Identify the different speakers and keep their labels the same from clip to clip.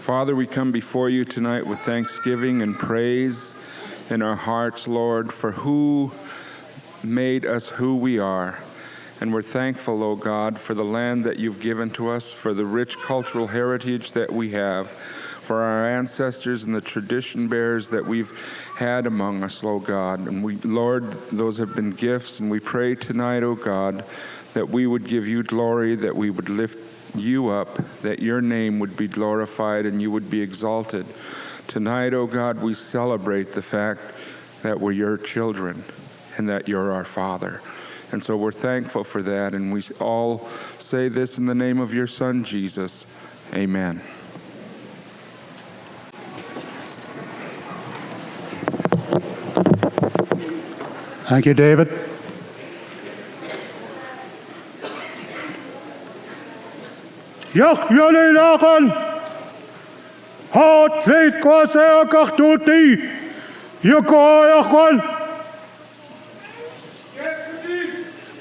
Speaker 1: Father, we come before you tonight with thanksgiving and praise in our hearts, Lord, for who made us who we are. And we're thankful, O God, for the land that you've given to us, for the rich cultural heritage that we have, for our ancestors and the tradition bearers that we've had among us, O God. And we, Lord, those have been gifts, and we pray tonight, O God, that we would give you glory, that we would lift you up, that your name would be glorified and you would be exalted. Tonight, O God, we celebrate the fact that we're your children and that you're our Father. And so we're thankful for that, and we all say this in the name of your Son, Jesus. Amen.
Speaker 2: Thank you, David. Yak jullie lachen. Hot leed kwase akach tuti. Yoko yakwan.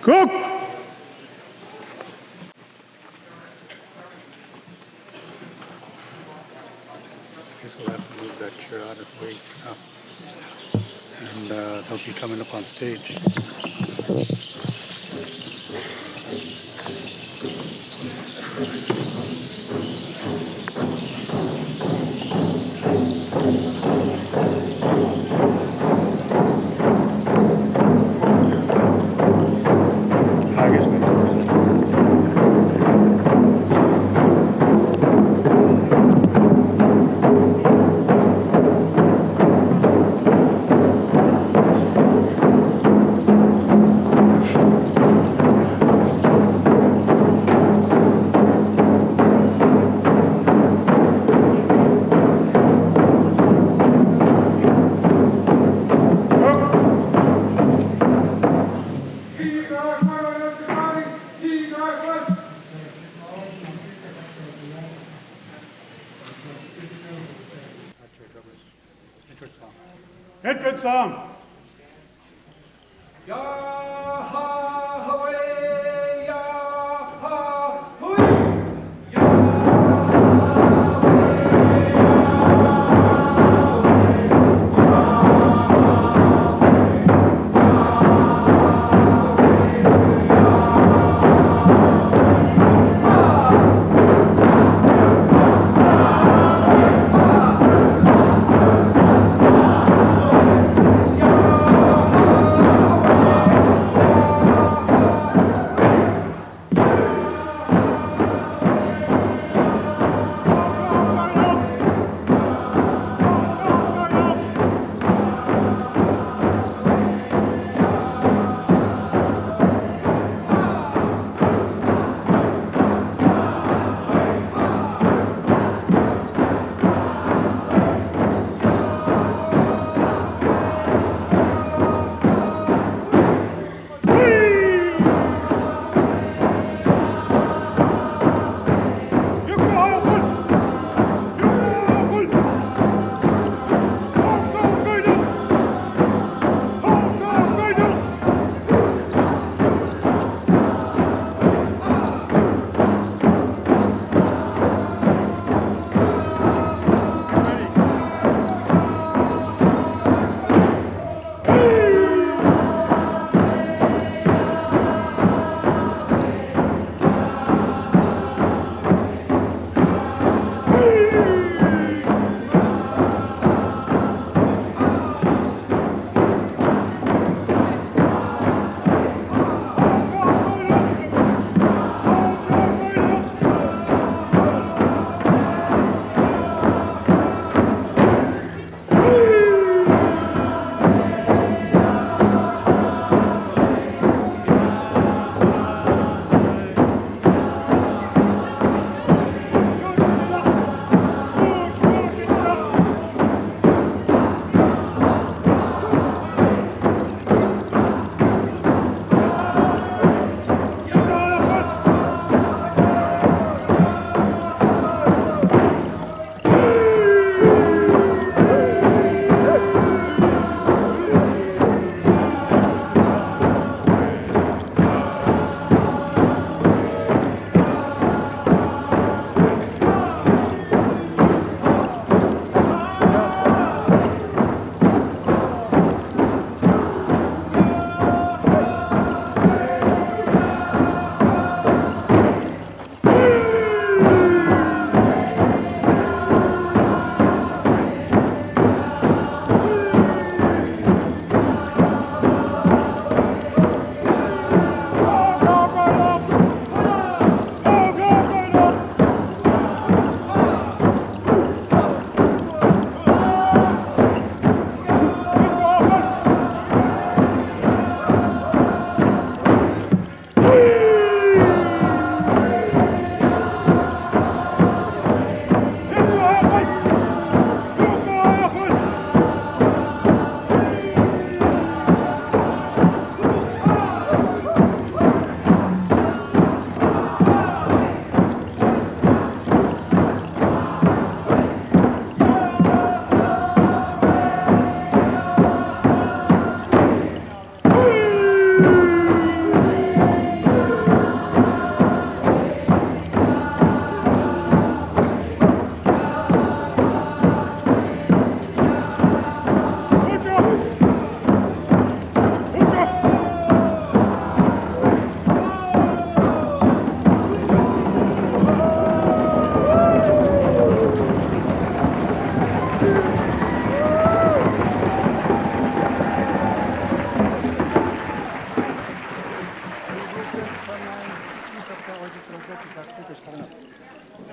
Speaker 2: Cook. Guess we'll have to move that chair out of the way now. And they'll be coming up on stage. Entrance song.
Speaker 3: Yeah.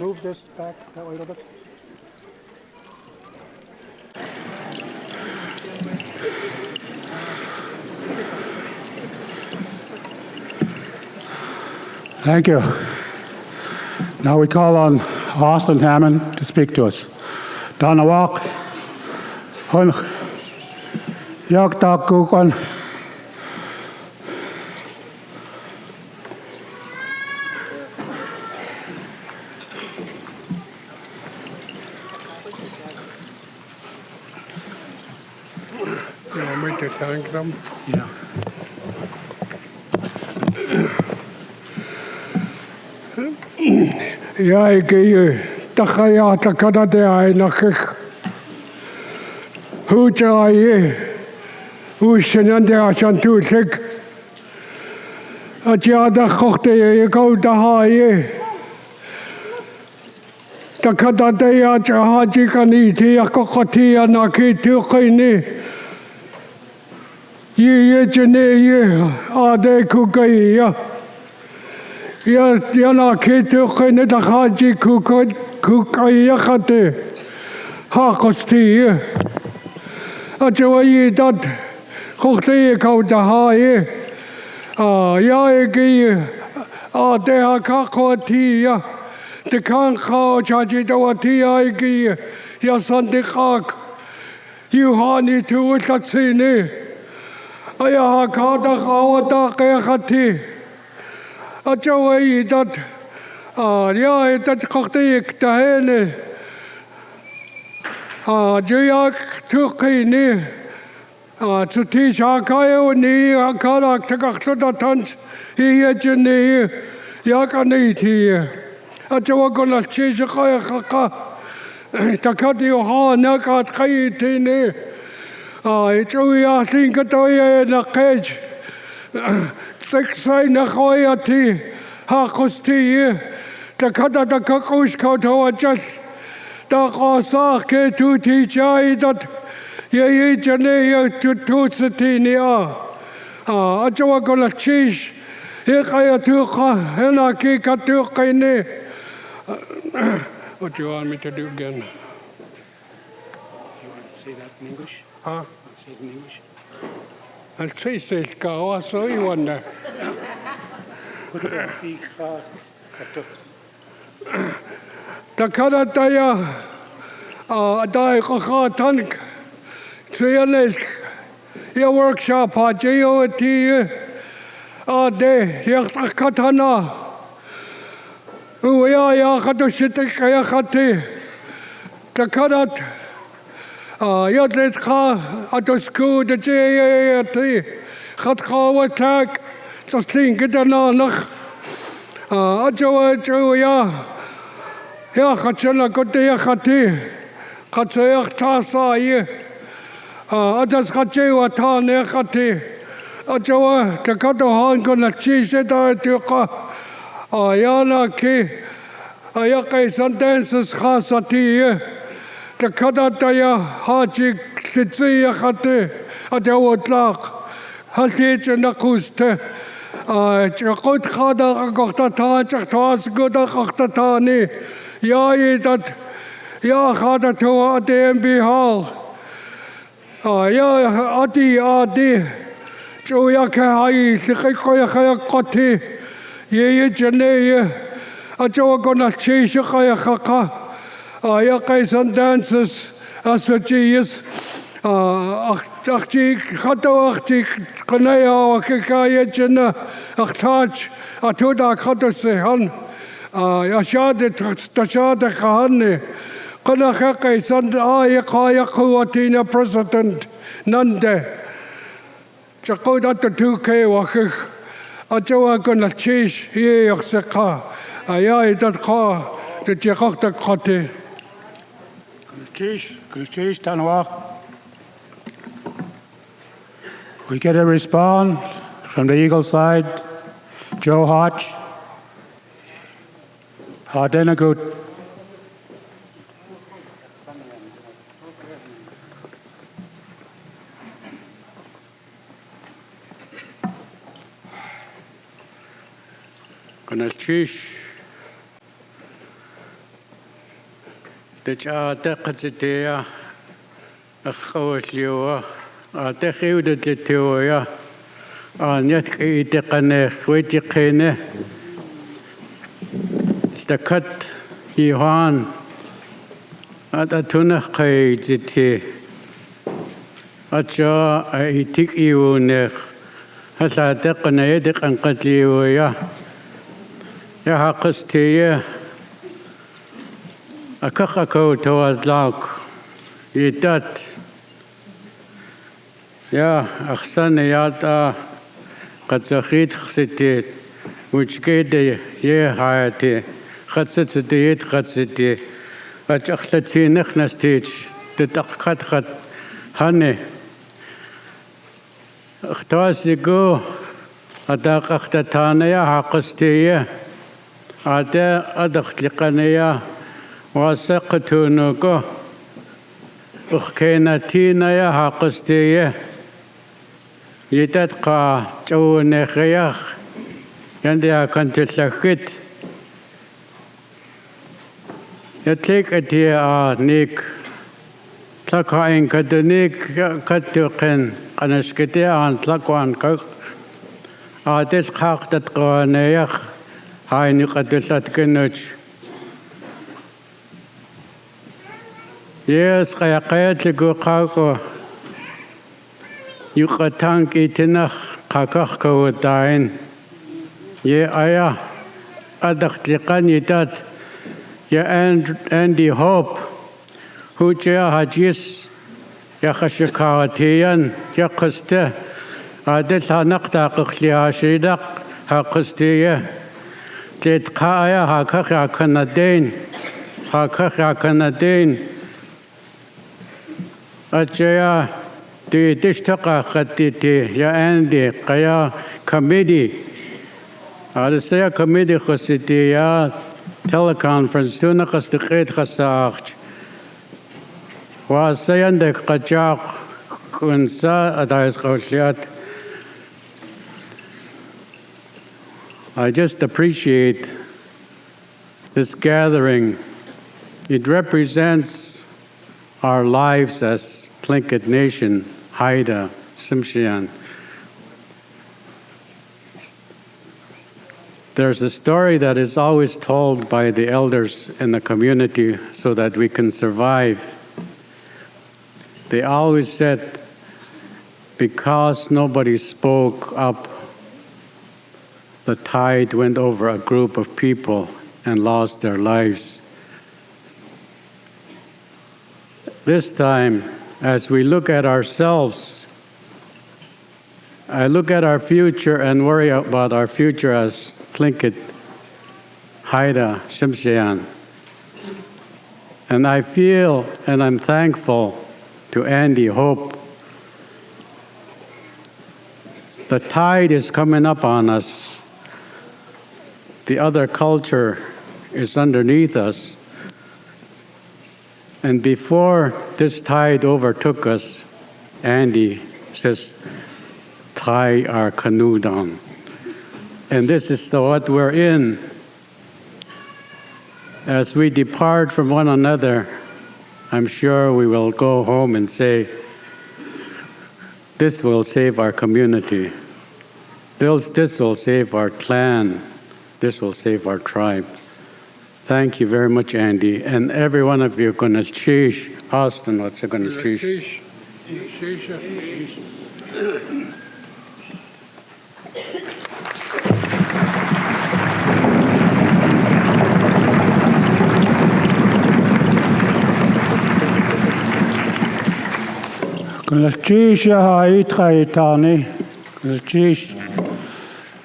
Speaker 2: move this back that way a little bit. Thank you. Now we call on Austin Hammond to speak to us. Danawak, Hun, Yakta Kukon. You want me to thank them? Yeah. Ja, takaya takada de ai nakik. Hu chai hu shenan de achan tu sik. Ajada khochte ye go da hai. Takada de ya jahaji kaniti akokoti anaki tu khini. Ye jene ye ade kukaya. Yana kitu khine da haji kukaya khate hakosti ajawi dat khokhte kau da haye ya egi ade hakakoti ya de kan khau chaji dawati egi ya sandiqak yuhani tu tatsini aya hakada khawata khati Ajawi dat ya dat kokhtik tahene juyak tukini tuti shakayo ni akala takakta tant hiye jeni yakaniti ajawa kola chishakaya khaka takati ha nakat kayitini juya thinkatoya nakej Sexai na khoyati ha khosti ta khada ta kakush khotho achas ta qasa ke tu ti chai dat ye jane ye tu sati ni ajawa kola chish he khaya tu kha hena ki ka tu qaine. What do you want me to do again? You want to say that in English? Huh? Say it in English. I'll say I'll show you one there. Takada daya dai kha tank trianes your workshop hajio ti de yakatana ya khatu shite kaya khati takadat Yadlet kha atosku de jayati khat khawatak Tlingit ananach ajawa ya khatchana kote khati khatsayak tasa ye adas khatchewa thane khati ajawa takato han kona chise da tuqa ayana ki ayakai sentences khasati Takadaya Haji Kitsia Hate Adawatlak Hasich Nakuste Chakot Hada Goktata Chaktas Goda Koktatani Yai that Ya Hada to Adem Bihal Ya Adi Joyaka Sikikoya Koti Ye Jane Ajawagona Chishakaya Haka Ayakais and dances, Aswajias, Achti, Hatoachti, Kanaya, Kikaya, Jena, Achtach, Atuda, Hatosehan, Yashad, Tashad, Kahane, Kanakais and Ayakaya Kuatina President, Nande, Chakoda to 2K Wakik, Ajawa gonna cheese, ye of Seka, Ayai that car, the Jakota Kote. We get a response from the Eagle side. Joe Hotch. Hardenagut. Gonna chish.
Speaker 3: Anna Katzeek أخواليوه أتخيل تتويا أن يتكي تقنه ويتقينه استكت يوان أتتونه قيدتي أتجا أيتك يونخ هلا تقنه يدق أن قتليويا يا قستيه أكخكو توادلاك يدات يا أحسن ياتا قد سخيت خستي وجكيد يه حياتي قد ستديت قد ستي أجخلتي نخنستيج تتقد قد هني اختواسيقو أداق اختتانيا حقستيه أدا أدخلقنيا واسقتونكو أخكيناتينا يا حقستيه يتتقى جوني خياخ ينديها كنت تلخت يتليك اتيا نيك تلقى إن كدنيك كتوقن قنشكتي عن تلقوان كخ عادل حق تتقوانيخ هاي نقدسات كنوش يس قيقيت لكو قاقو يقتانك إتنخ قاقخ كوداين آيا أدخت لقان يدات أندي هوب هو جاء هجيس خشكاوتيان قسته عادل هنقتا قخليها شيدق قستيه تتقايا هاكخ يا كندين أجيا تشتقى خطيتي يا أندي قيا كوميدي هذا سيا كوميدي خسيتي يا تيليكونفرنس تونا قستقيت خساخ وسيندك قجاق كنسا أدايس قوليات. I just appreciate this gathering. It represents our lives as Tlingit Nation, Haida, Tsimshian. There's a story that is always told by the elders in the community so that we can survive. They always said, because nobody spoke up, the tide went over a group of people and lost their lives. This time, as we look at ourselves, I look at our future and worry about our future as Tlingit, Haida, Tsimshian. And I feel and I'm thankful to Andy Hope. The tide is coming up on us. The other culture is underneath us. And before this tide overtook us, Andy says, tie our canoe down. And this is what we're in. As we depart from one another, I'm sure we will go home and say, this will save our community. This will save our clan. This will save our tribe. Thank you very much, Andy. And every one of you are going to cheesh. Austin, what's it going to cheesh?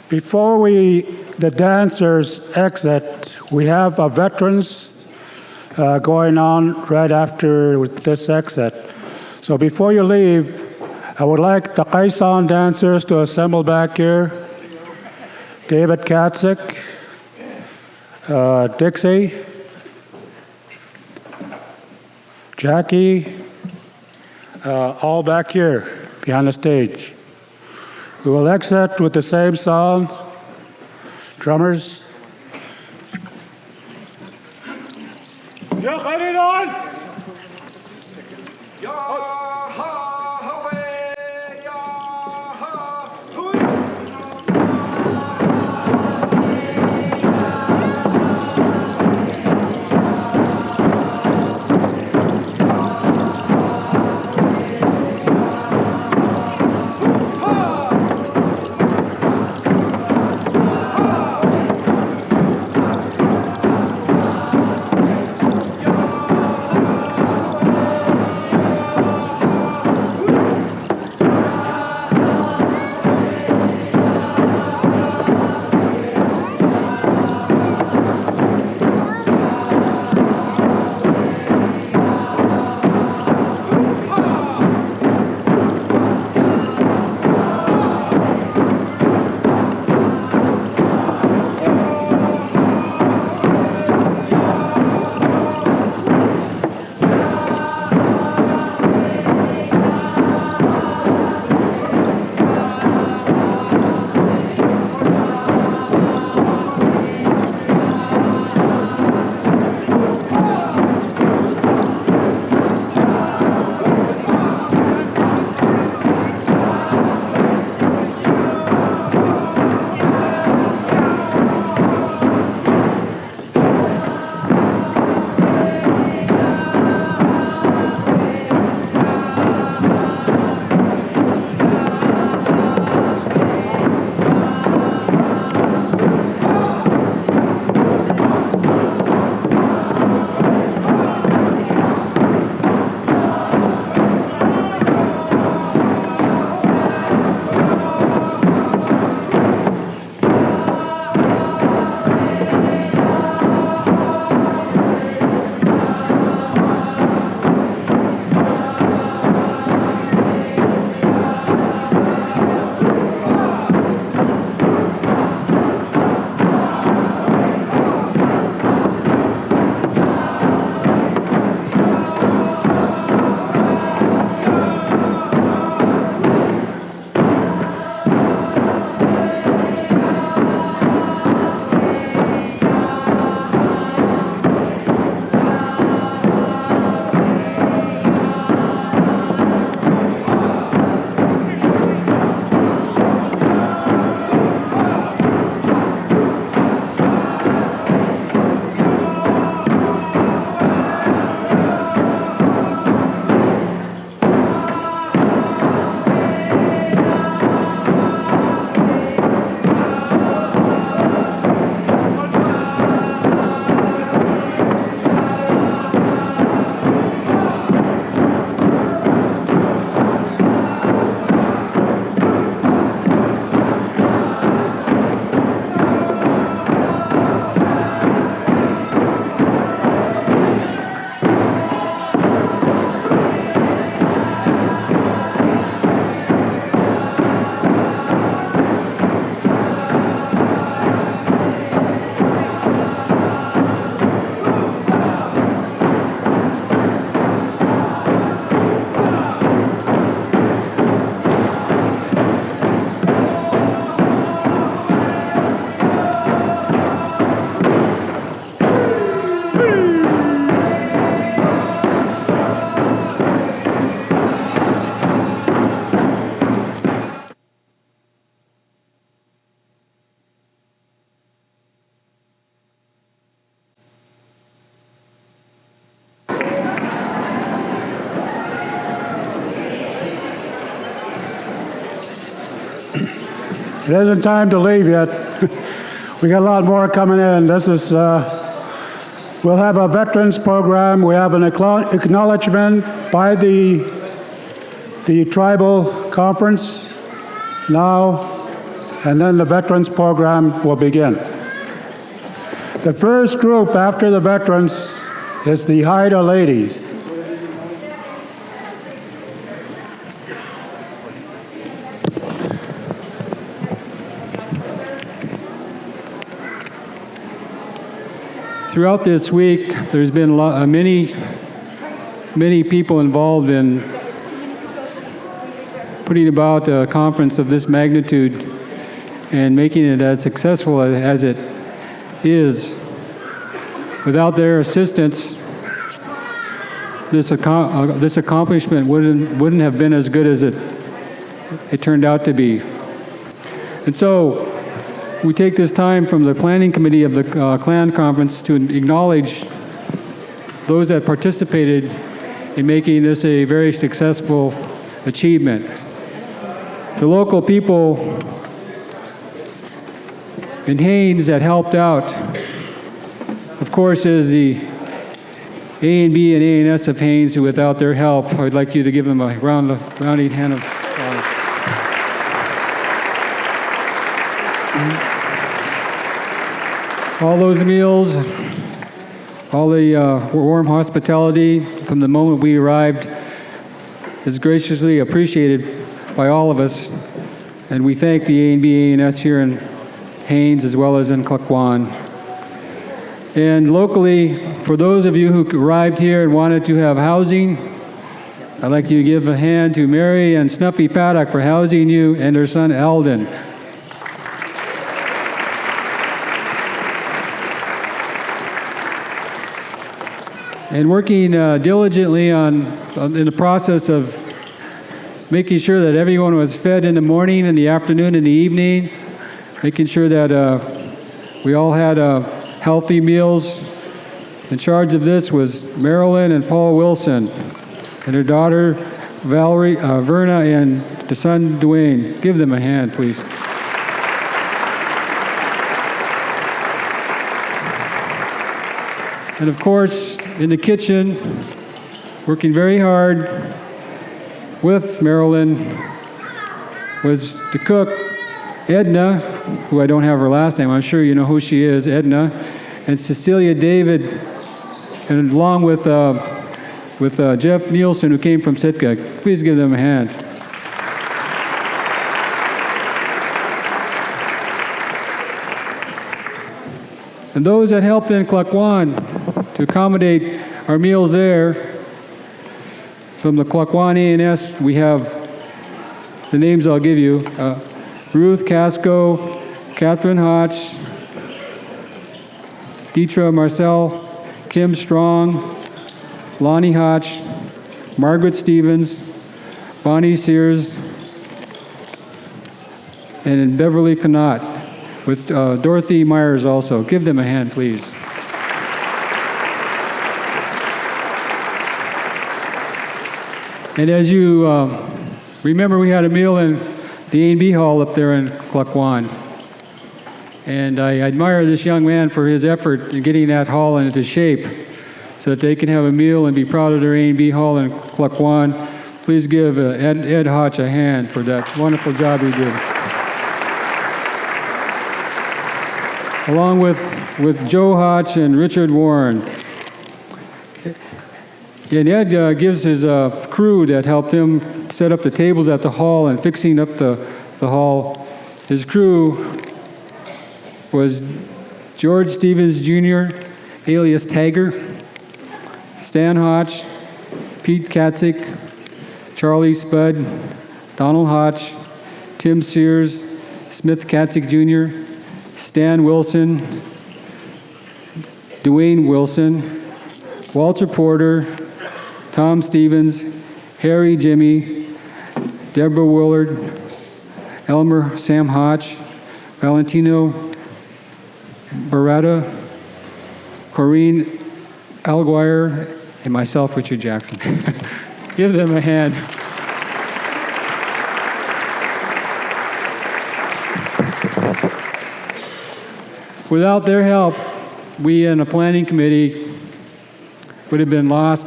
Speaker 4: Before the dancers exit, we have a veterans going on right after this exit. So before you leave, I would like the Kaisan dancers to assemble back here. David Katzeek, Dixie, Jackie, all back here behind the stage. We will exit with the same song. Drummers. It isn't time to leave yet. We got a lot more coming in. This is, we'll have a veterans program. We have an acknowledgement by the tribal conference now, and then the veterans program will begin. The first group after the veterans is the Haida ladies.
Speaker 5: Throughout this week, there's been many people involved in putting about a conference of this magnitude and making it as successful as it is. Without their assistance, this accomplishment wouldn't have been as good as it turned out to be. And so we take this time from the planning committee of the clan conference to acknowledge those that participated in making this a very successful achievement. The local people in Haines that helped out, of course, is the A&B and A&S of Haines, who without their help, I would like you to give them a rounding hand of applause. All those meals, all the warm hospitality from the moment we arrived is graciously appreciated by all of us, and we thank the A&B A&S here in Haines as well as in Klukwan. And locally, for those of you who arrived here and wanted to have housing, I'd like you to give a hand to Mary and Snuffy Paddock for housing you and their son Eldon. And working diligently in the process of making sure that everyone was fed in the morning, in the afternoon, and the evening, making sure that we all had healthy meals. In charge of this was Marilyn and Paul Wilson, and their daughter Valerie, Verna, and the son Dwayne. Give them a hand, please. And of course, in the kitchen, working very hard with Marilyn was the cook, Edna, who I don't have her last name. I'm sure you know who she is, Edna, and Cecilia David, and along with Jeff Nielsen, who came from Sitka. Please give them a hand. And those that helped in Klukwan to accommodate our meals there, from the Klukwan A&S, we have the names I'll give you. Ruth Casco, Catherine Hotch, Deetra Marcel, Kim Strong, Lonnie Hotch, Margaret Stevens, Bonnie Sears, and Beverly Connaught, with Dorothy Myers also. Give them a hand, please. And as you remember, we had a meal in the A&B Hall up there in Klukwan. And I admire this young man for his effort in getting that hall into shape so that they can have a meal and be proud of their A&B Hall in Klukwan. Please give Ed Hotch a hand for that wonderful job he did. Along with Joe Hotch and Richard Warren. And Ed gives his crew that helped him set up the tables at the hall and fixing up the hall. His crew was George Stevens Jr., alias Tiger, Stan Hotch, Pete Katzeek, Charlie Spud, Donald Hotch, Tim Sears, Smith Katzeek Jr., Stan Wilson, Dwayne Wilson, Walter Porter, Tom Stevens, Harry Jimmy, Deborah Willard, Elmer Sam Hotch, Valentino Barretta, Corrine Alguire, and myself, Richard Jackson. Give them a hand. Without their help, we in the planning committee would have been lost,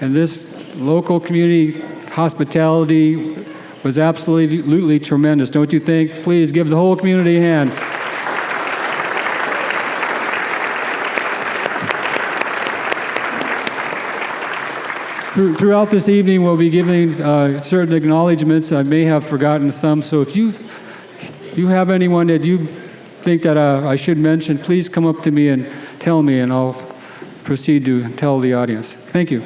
Speaker 5: and this local community hospitality was absolutely tremendous, don't you think? Please give the whole community a hand. Throughout this evening, we'll be giving certain acknowledgments. I may have forgotten some, so if you have anyone that you think that I should mention, please come up to me and tell me, and I'll proceed to tell the audience. Thank you.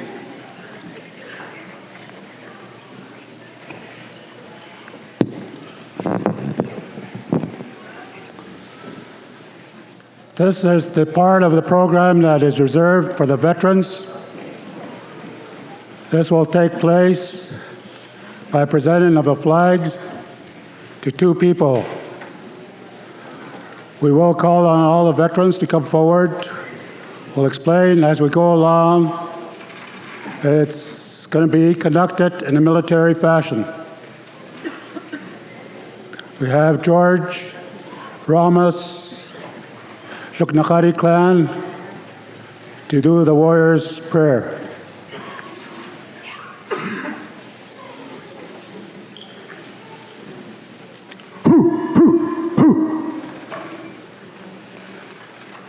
Speaker 4: This is the part of the program that is reserved for the veterans. This will take place by presenting of the flags to two people. We will call on all the veterans to come forward. We'll explain as we go along. It's going to be conducted in a military fashion. We have George, Ramos, Sik'nax.adi clan to do the warrior's prayer.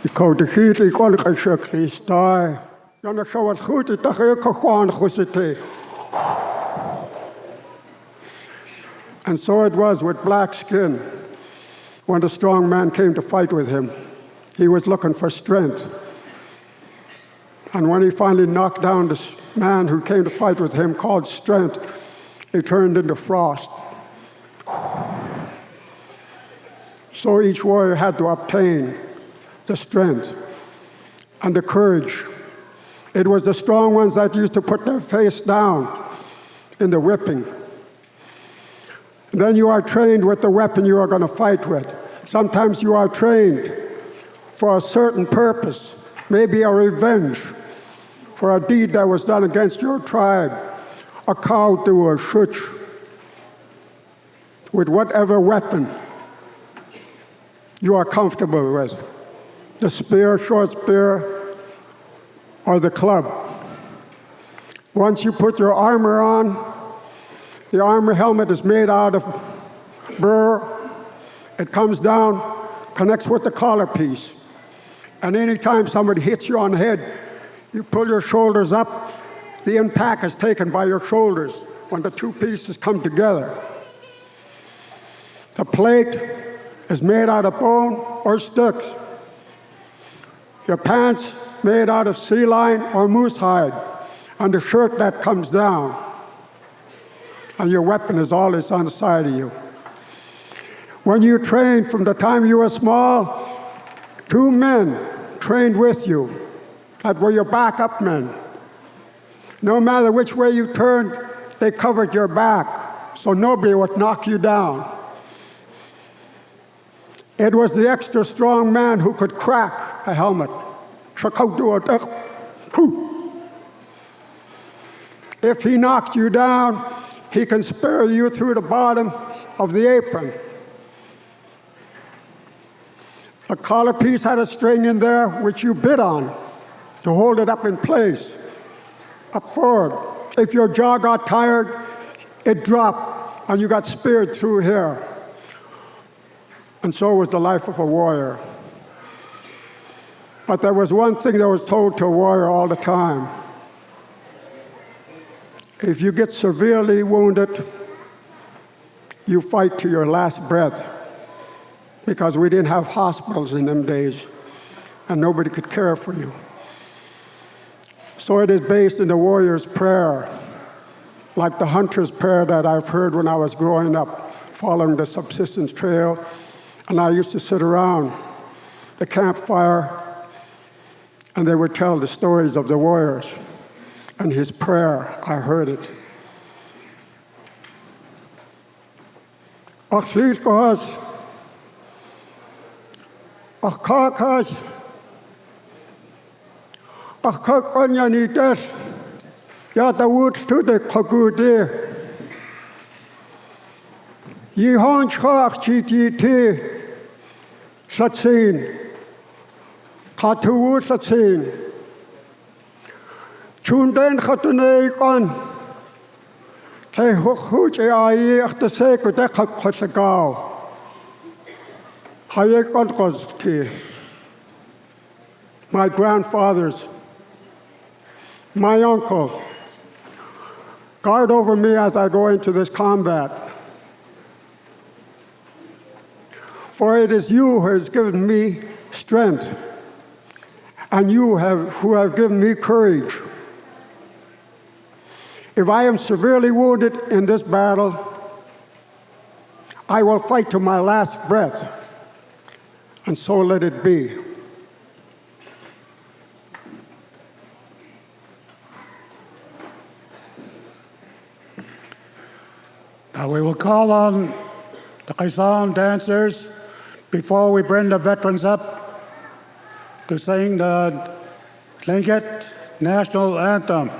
Speaker 2: Ik de giet, ik kon geen schrik staan. Dan zou het goed, ik dacht ik gewoon goed zitten. And so it was with black skin. When the strong man came to fight with him, he was looking for strength. And when he finally knocked down this man who came to fight with him called strength, he turned into frost. So each warrior had to obtain the strength and the courage. It was the strong ones that used to put their face down in the whipping. And then you are trained with the weapon you are going to fight with. Sometimes you are trained for a certain purpose, maybe a revenge for a deed that was done against your tribe, a cow to a shutch, with whatever weapon you are comfortable with. The spear, short spear, or the club. Once you put your armor on, the armor helmet is made out of burr. It comes down, connects with the collar piece. And anytime somebody hits you on the head, you pull your shoulders up. The impact is taken by your shoulders when the two pieces come together. The plate is made out of bone or sticks. Your pants made out of sea lion or moose hide, and the shirt that comes down. And your weapon is always on the side of you. When you trained from the time you were small, two men trained with you that were your backup men. No matter which way you turned, they covered your back, so nobody would knock you down. It was the extra strong man who could crack a helmet. If he knocked you down, he can spear you through the bottom of the apron. The collar piece had a string in there which you bit on to hold it up in place, up forward. If your jaw got tired, it dropped and you got speared through here. And so was the life of a warrior. But there was one thing that was told to a warrior all the time. If you get severely wounded, you fight to your last breath, because we didn't have hospitals in them days and nobody could care for you. So it is based in the warrior's prayer, like the hunter's prayer that I've heard when I was growing up, following the subsistence trail. And I used to sit around the campfire and they would tell the stories of the warriors. And his prayer, I heard it. Ach Sik'nax, ach Kakas, ach Kakanyanites, Yatawut to the Kagude. Ye Hotch GTT, Satsin, Katu Satsin. Chunden Khatunekon, Tay Hotch after Seko Dekak Kosagao. Hayekon Koski. My grandfathers, my uncle, guard over me as I go into this combat. For it is you who has given me strength, and you who have given me courage. If I am severely wounded in this battle, I will fight to my last breath, and so let it be.
Speaker 4: We will call on the Kaisan dancers before we bring the veterans up to sing the Tlingit national anthem.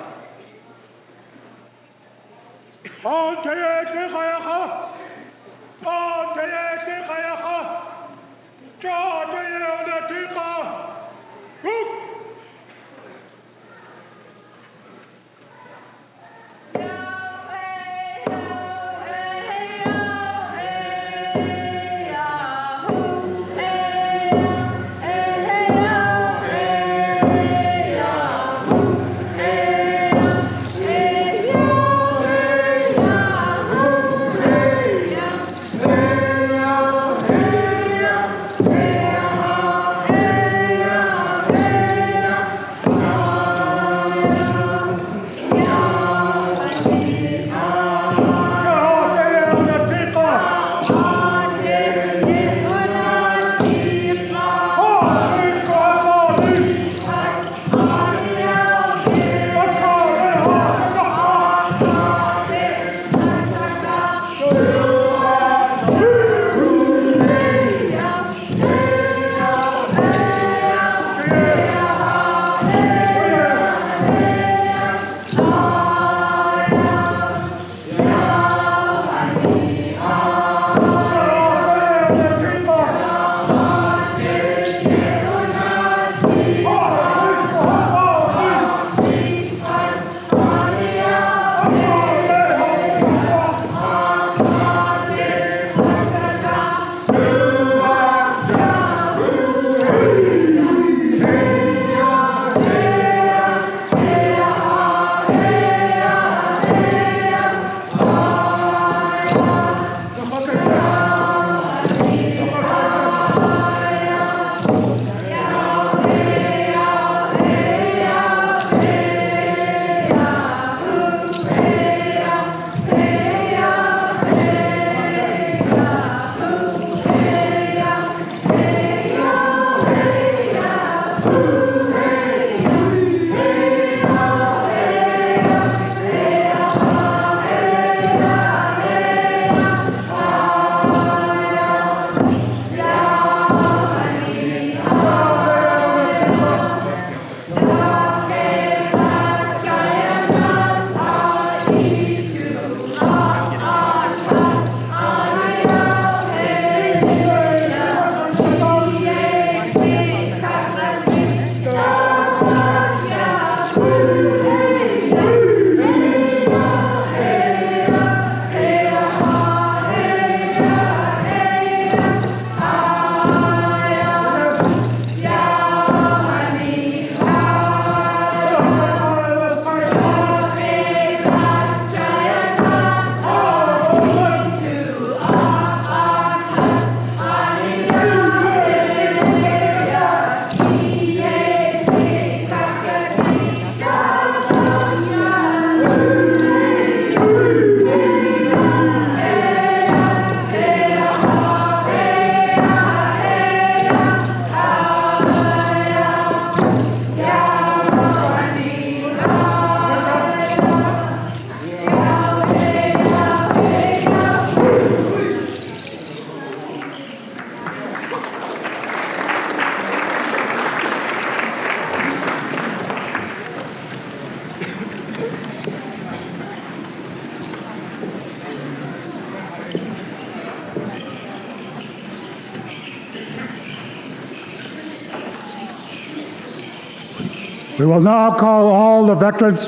Speaker 4: We will now call all the veterans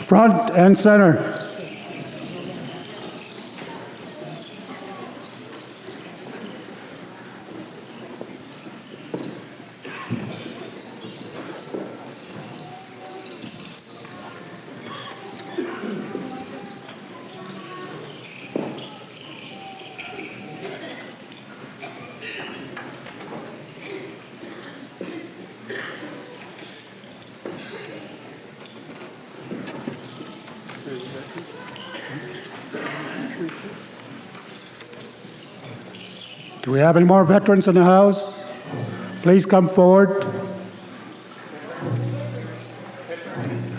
Speaker 4: front and center. Do we have any more veterans in the house? Please come forward.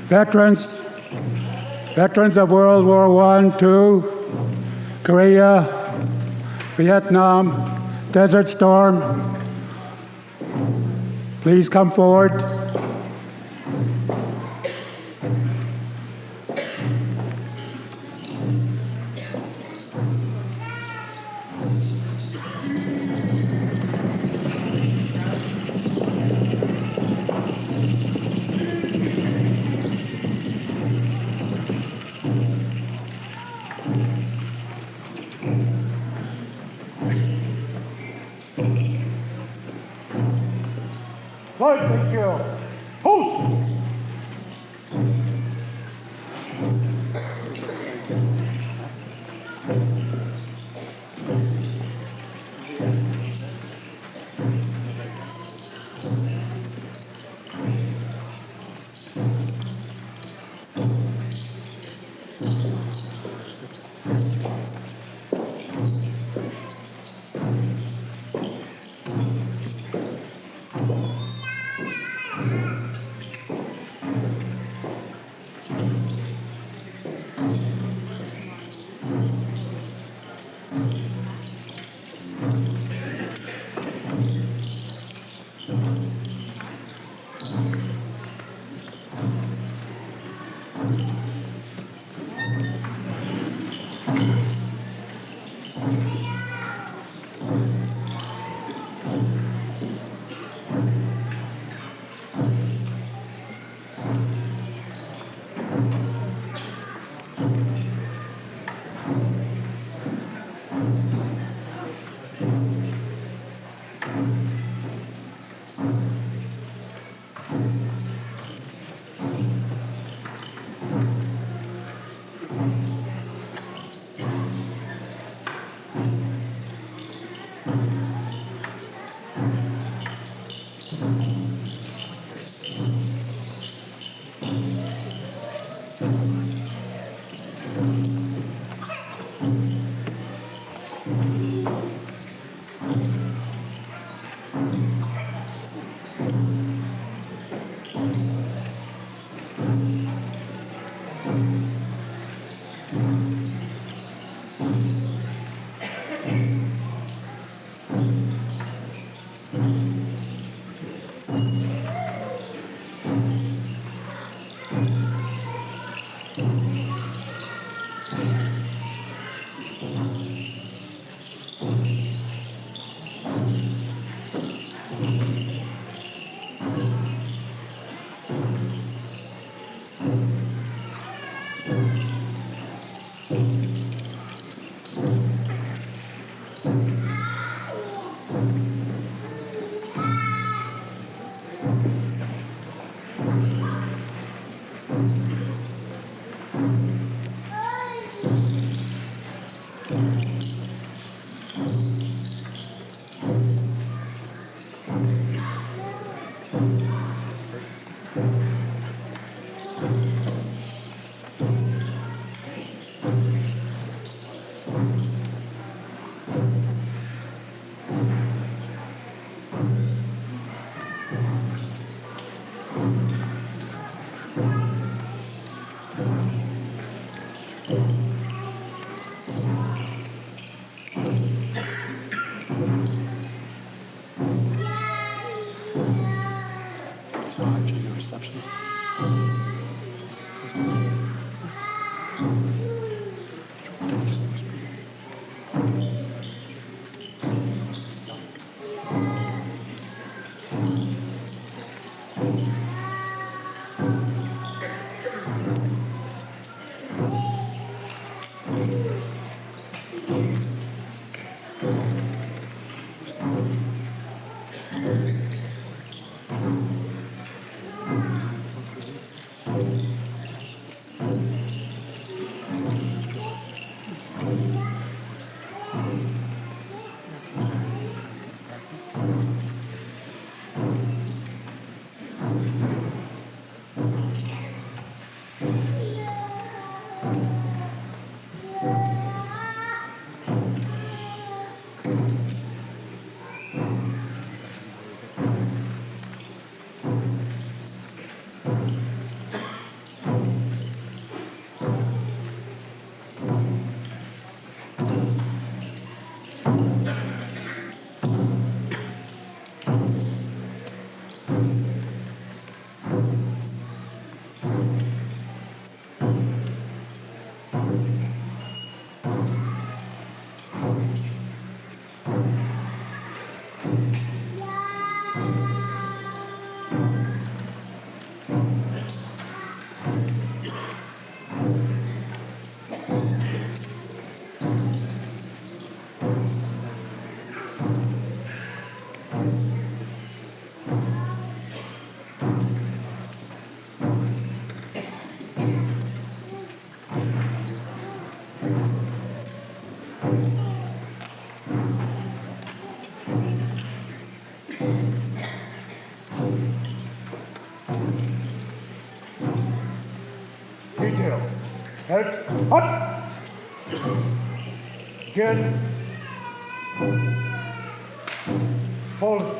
Speaker 4: Veterans of World War I, II, Korea, Vietnam, Desert Storm, please come forward. Thank you. Host!
Speaker 2: detail. Head, hot. Again. Hold.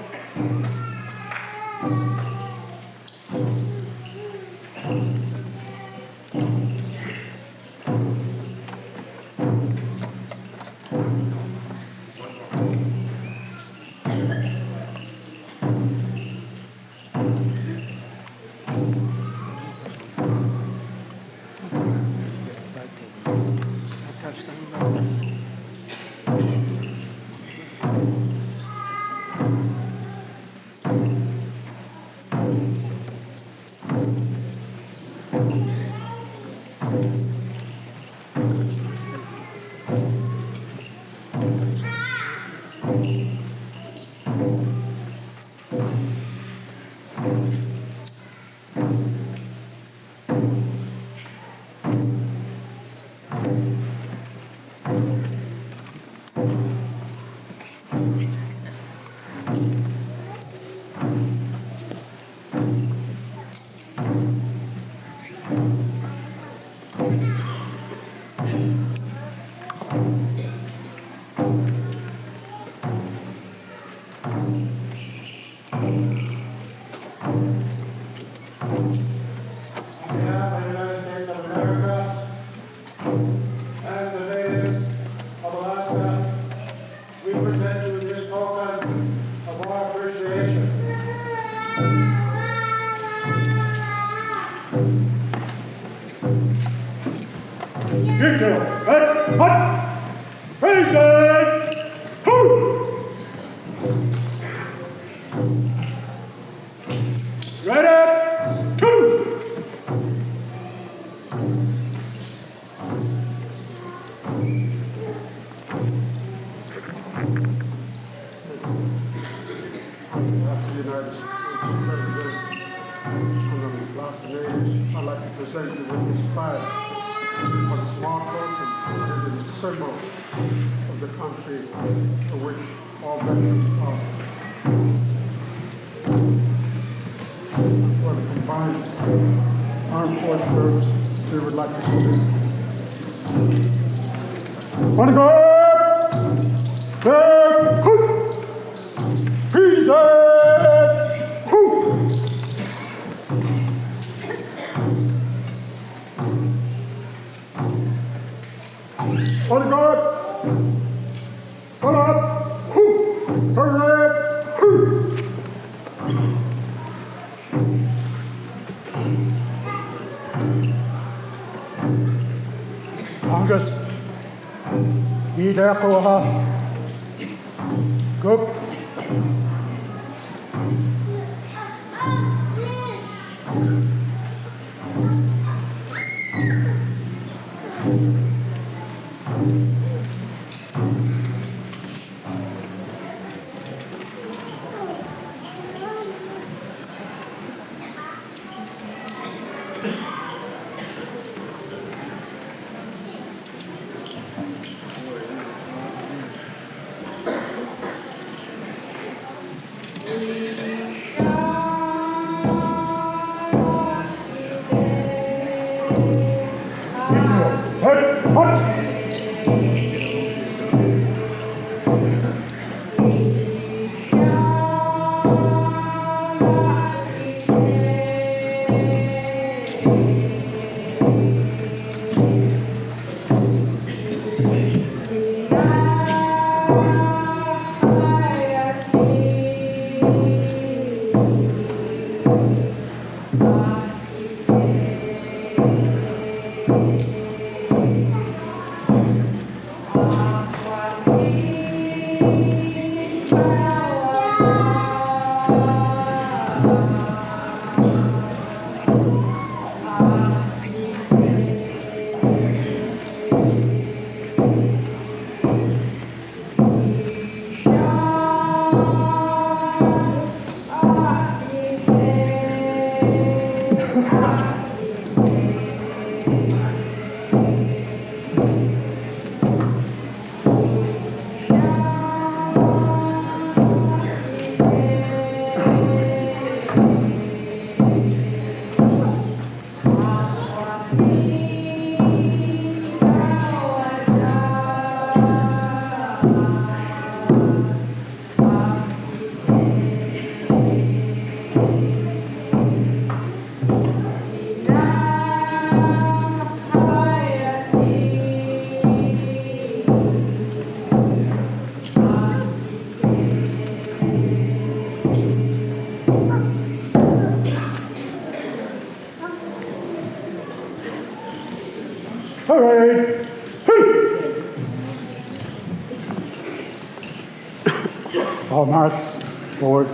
Speaker 2: Go.
Speaker 4: Hooray! All march forward.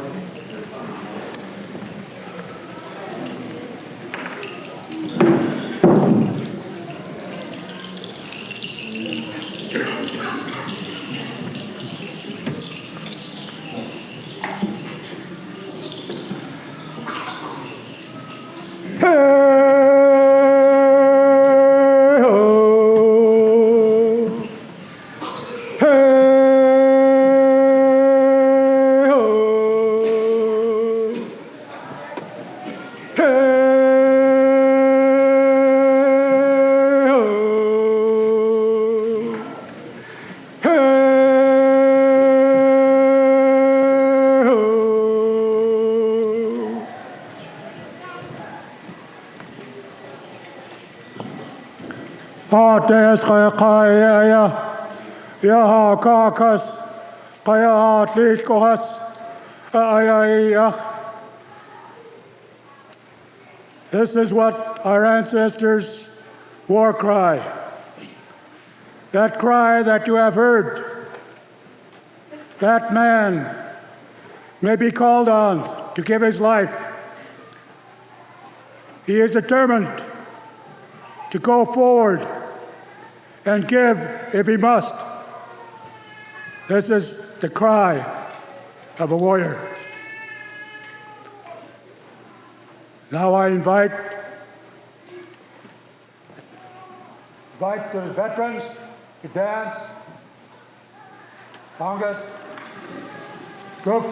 Speaker 4: Aunties kaya yaha kakas kaya atlit kohas ayaya. This is what our ancestors' war cry. That cry that you have heard. That man may be called on to give his life. He is determined to go forward and give if he must. This is the cry of a warrior. Now I invite the veterans to dance. Congress, group.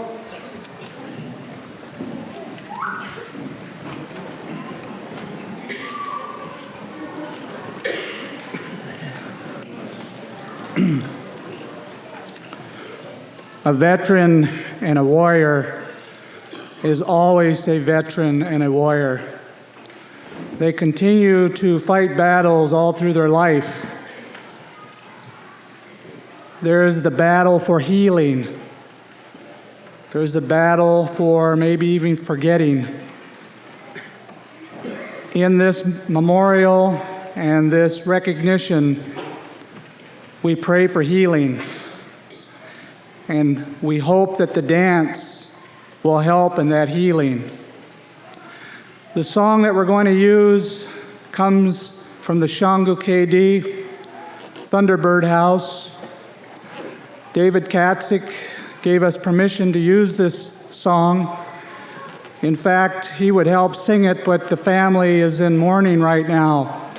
Speaker 4: A veteran and a warrior is always a veteran and a warrior. They continue to fight battles all through their life. There's the battle for healing. There's the battle for maybe even forgetting. In this memorial and this recognition, we pray for healing. And we hope that the dance will help in that healing. The song that we're going to use comes from the Sik'nax.adi Thunderbird House. David Katzeek gave us permission to use this song. In fact, he would help sing it, but the family is in mourning right now.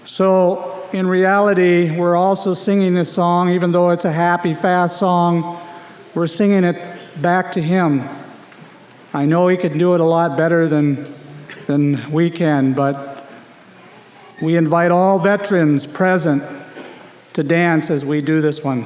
Speaker 4: So, in reality, we're also singing this song, even though it's a happy, fast song, we're singing it back to him. I know he can do it a lot better than we can, but we invite all veterans present to dance as we do this one.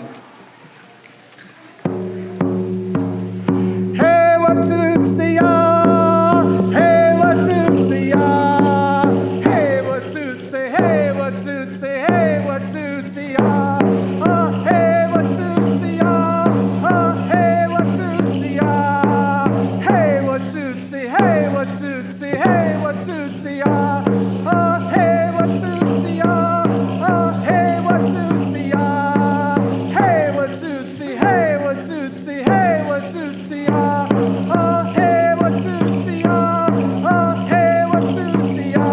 Speaker 4: Hey, what's it, ya? Hey, what's it, ya? Hey, what's it, say? Hey, what's it, say? Hey, what's it, ya? Oh, hey, what's it, ya? Oh, hey, what's it, ya? Hey, what's it, say? Hey, what's it, say? Hey, what's it, ya? Oh, hey, what's it, ya? Oh, hey, what's it, ya? Hey, what's it, say? Hey, what's it, say? Hey, what's it, ya? Oh, hey, what's it, ya? Oh, hey, what's it, ya?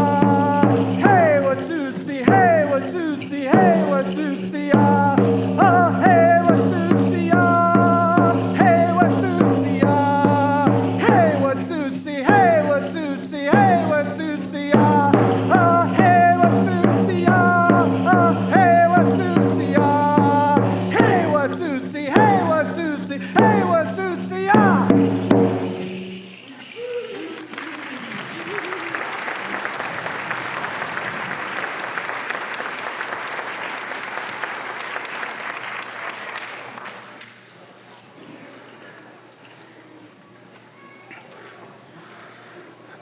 Speaker 4: Hey, what's it, say? Hey, what's it, say? Hey, what's it, ya? Oh, hey, what's it, ya? Hey, what's it, ya? Hey, what's it, say? Hey, what's it, say? Hey, what's it, ya? Oh, hey, what's it, ya? Oh, hey, what's it, ya? Hey, what's it, say? Hey, what's it, say? Hey, what's it, ya?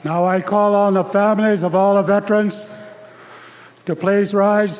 Speaker 4: Now I call on the families of all the veterans to please rise.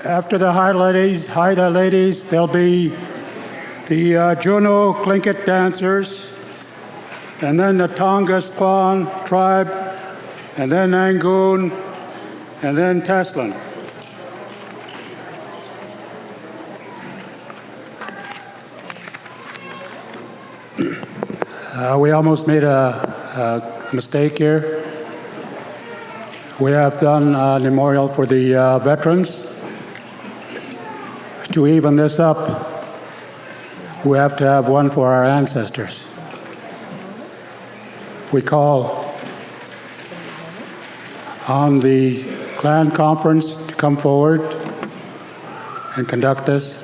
Speaker 4: After the Haida ladies, there'll be the Juno Tlingit dancers, and then the Tongass Kwan tribe, and then Angoon, and then Teslan. We almost made a mistake here. We have done a memorial for the veterans. To even this up, we have to have one for our ancestors. We call on the clan conference to come forward and conduct this.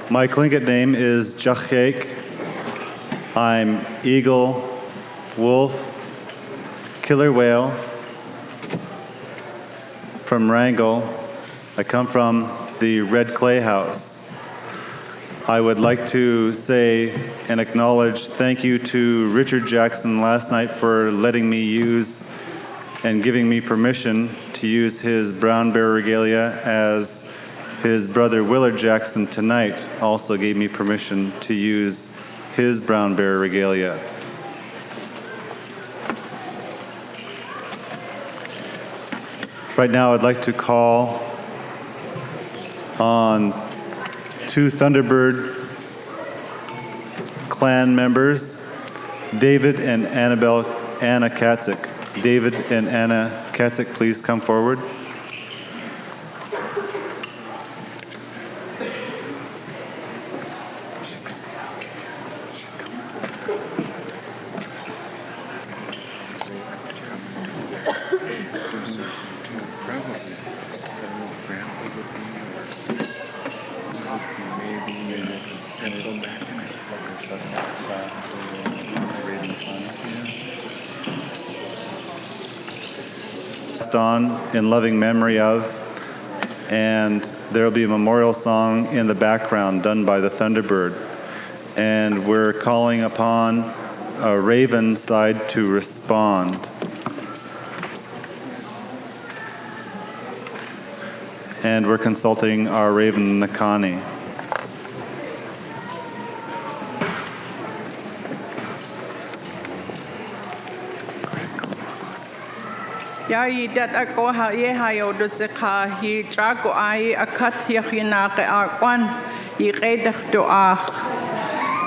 Speaker 6: My Tlingit name is Jachek. I'm eagle, wolf, killer whale from Wrangell. I come from the Red Clay House. I would like to say and acknowledge thank you to Richard Jackson last night for letting me use and giving me permission to use his brown bear regalia, as his brother Willard Jackson tonight also gave me permission to use his brown bear regalia. Right now I'd like to call on two Thunderbird clan members, David and Anna Katzeek. David and Anna Katzeek, please come forward. On in loving memory of, and there will be a memorial song in the background done by the Thunderbird, and we're calling upon a Raven side to respond. And we're consulting our Raven Nakani.
Speaker 7: Yai dat ako ha ye hayo dutsekha hi trago ai akat yachinake akwan yiqedach doach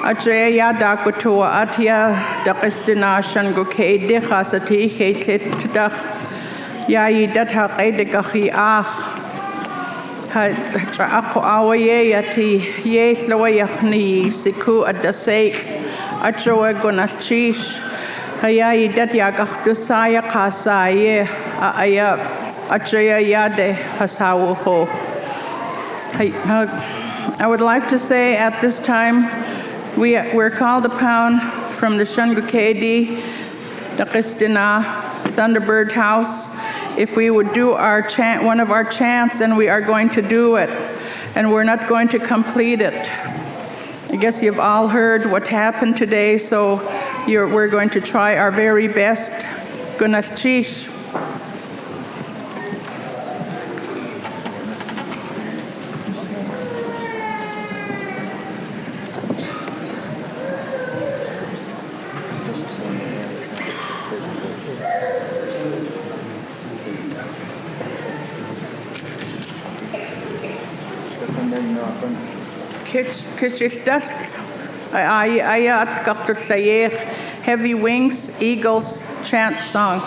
Speaker 7: atre ya dakotua atia da destination go kede khasati khetdach yai dat ha qedagahi ach ha traako awaye yati ye slawayachni siku adasek atroe gonaschish Hayai dat yagach saya kasaye aya atraya yade hasawo. I would like to say at this time we're called upon from the Untitled the Christina Thunderbird House if we would do our chant, one of our chants, and we are going to do it, and we're not going to complete it. I guess you've all heard what happened today, so we're going to try our very best. Gunaschish. Heavy Wings, Eagles chant song.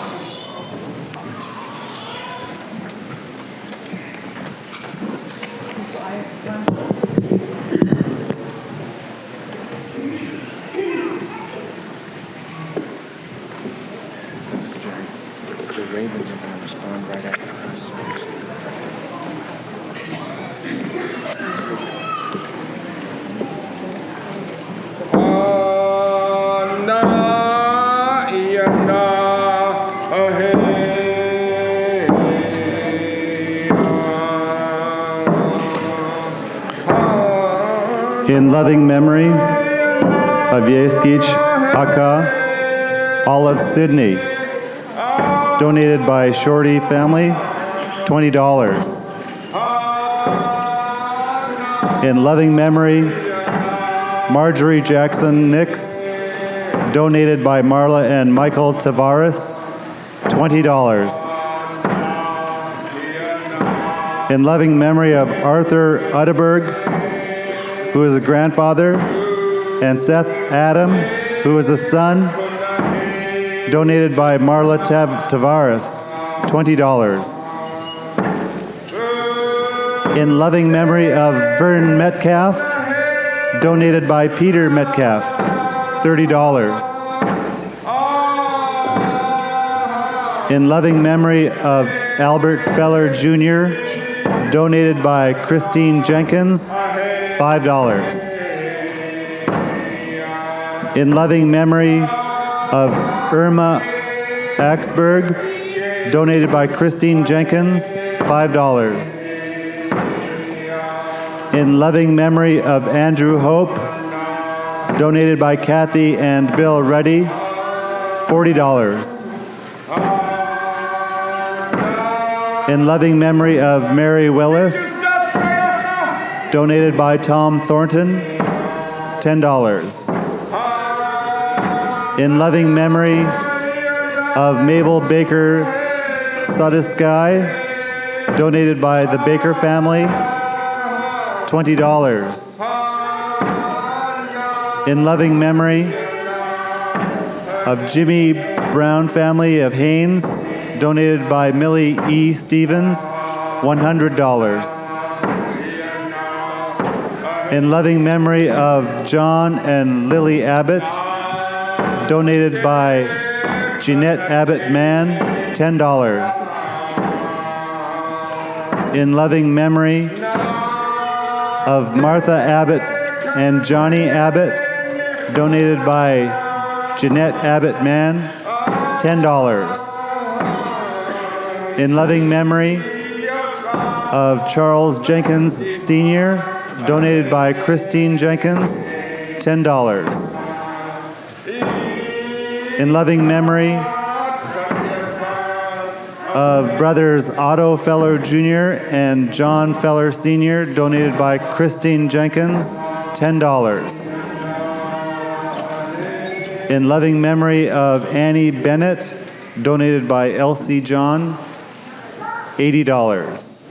Speaker 1: The ravens are going to respond right after us.
Speaker 6: In loving memory of Yeskich Aka, Olive Sydney, donated by Shorty family, $20. In loving memory, Marjorie Jackson Nix, donated by Marla and Michael Tavares, $20. In loving memory of Arthur Utterberg, who is a grandfather, and Seth Adam, who is a son, donated by Marla Tavares, $20. In loving memory of Vern Metcalf, donated by Peter Metcalf, $30. In loving memory of Albert Feller Jr., donated by Christine Jenkins, $5. In loving memory of Irma Axberg, donated by Christine Jenkins, $5. In loving memory of Andrew Hope, donated by Kathy and Bill Ruddy, $40. In loving memory of Mary Willis, donated by Tom Thornton, $10. In loving memory of Mabel Baker Studisky, donated by the Baker family, $20. In loving memory of Jimmy Brown family of Haynes, donated by Millie E. Stevens, $100. In loving memory of John and Lily Abbott, donated by Jeanette Abbott Mann, $10. In loving memory of Martha Abbott and Johnny Abbott, donated by Jeanette Abbott Mann, $10. In loving memory of Charles Jenkins Sr., donated by Christine Jenkins, $10. In loving memory of brothers Otto Feller Jr. and John Feller Sr., donated by Christine Jenkins, $10. In loving memory of Annie Bennett, donated by Elsie John, $80.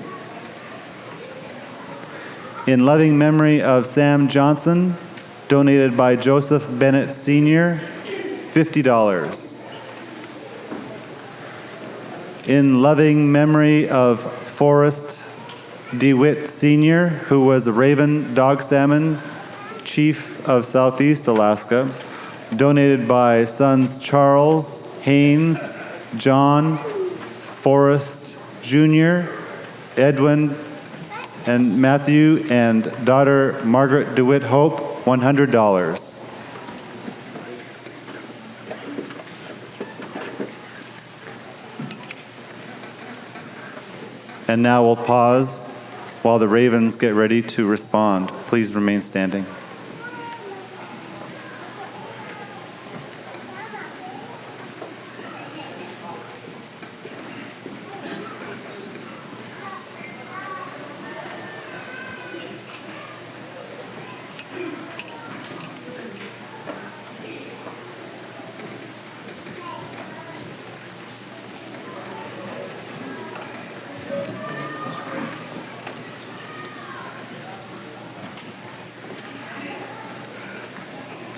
Speaker 6: In loving memory of Sam Johnson, donated by Joseph Bennett Sr., $50. In loving memory of Forrest DeWitt Sr., who was the Raven Dog Salmon Chief of Southeast Alaska, donated by sons Charles, Haynes, John, Forrest Jr., Edwin, and Matthew, and daughter Margaret DeWitt Hope, $100. And now we'll pause while the Ravens get ready to respond. Please remain standing.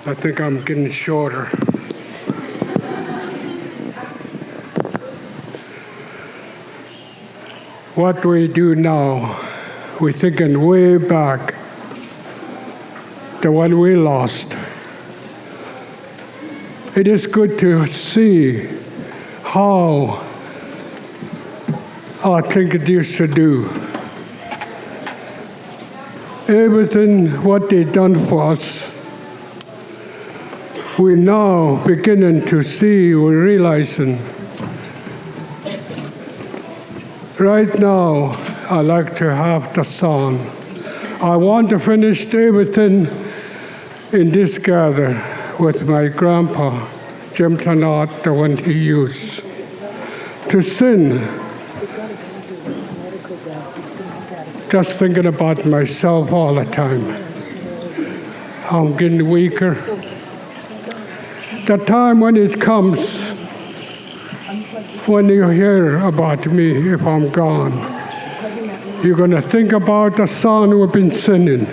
Speaker 2: I think I'm getting shorter. What we do now, we're thinking way back, the one we lost. It is good to see how our Tlingit used to do. Everything what they done for us, we're now beginning to see, we're realizing. Right now, I like to have the song. I want to finish everything in this gather with my grandpa, Jim Tanat, the one he used. to sin. Just thinking about myself all the time. I'm getting weaker. The time when it comes, when you hear about me, if I'm gone, you're going to think about the son who've been sinning.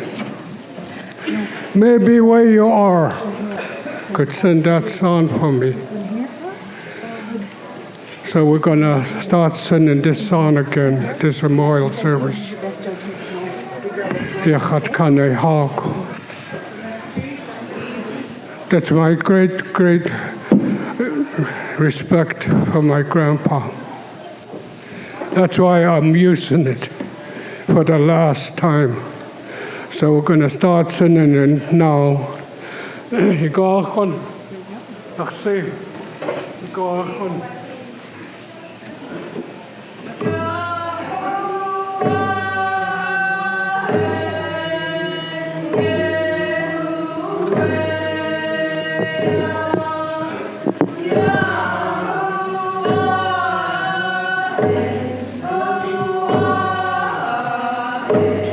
Speaker 2: Maybe where you are could send that son for me. So we're going to start singing this song again, this memorial service. That's my great, great respect for my grandpa. That's why I'm using it for the last time. So we're going to start singing it now.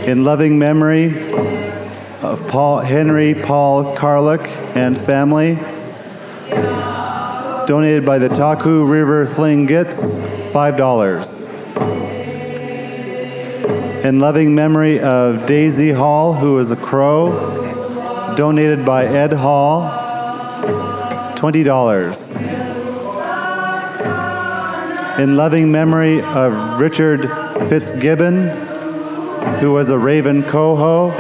Speaker 6: In loving memory of Henry Paul Carlick and family, donated by the Taku River Tlingits, $5. In loving memory of Daisy Hall, who is a crow, donated by Ed Hall, $20. In loving memory of Richard Fitzgibbon, who was a raven coho,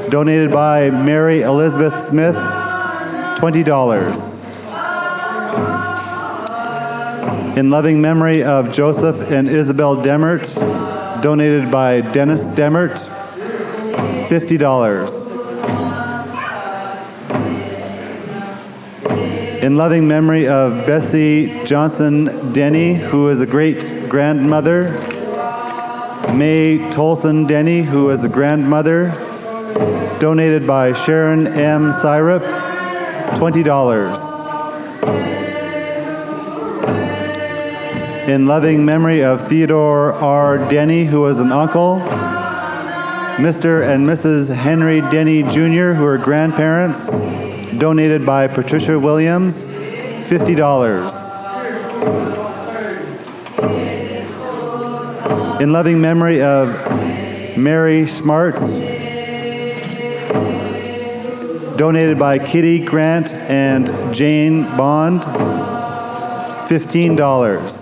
Speaker 6: donated by Mary Elizabeth Smith, $20. In loving memory of Joseph and Isabel Demert, donated by Dennis Demert, $50. In loving memory of Bessie Johnson Denny, who is a great-grandmother, May Tolson Denny, who is a grandmother, donated by Sharon M. Syrup, $20. In loving memory of Theodore R. Denny, who was an uncle, Mr. and Mrs. Henry Denny Jr., who are grandparents, donated by Patricia Williams, $50. In loving memory of Mary Smarts, donated by Kitty Grant and Jane Bond, $15.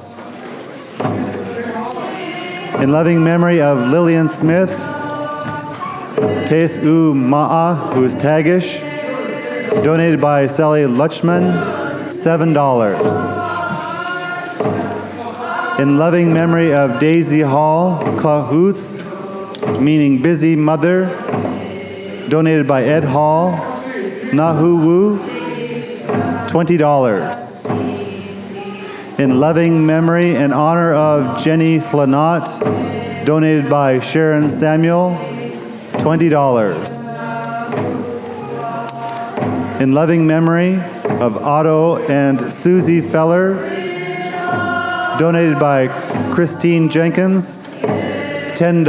Speaker 6: In loving memory of Lillian Smith, Tes U Ma'a, who is Tagish, donated by Sally Lutchman, $7. In loving memory of Daisy Hall Clahoots, meaning busy mother, donated by Ed Hall, Nahu Wu, $20. In loving memory and honor of Jenny Flanot, donated by Sharon Samuel, $20. In loving memory of Otto and Susie Feller, donated by Christine Jenkins, $10.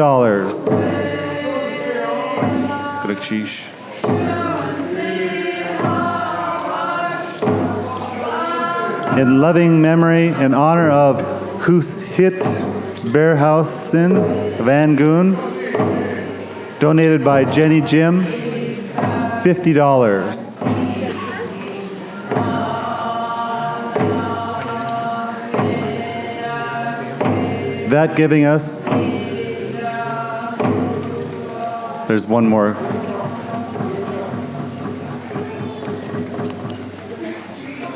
Speaker 6: In loving memory and honor of Hushit Bearhausen Van Goon, donated by Jenny Jim, $50. That giving us, there's one more.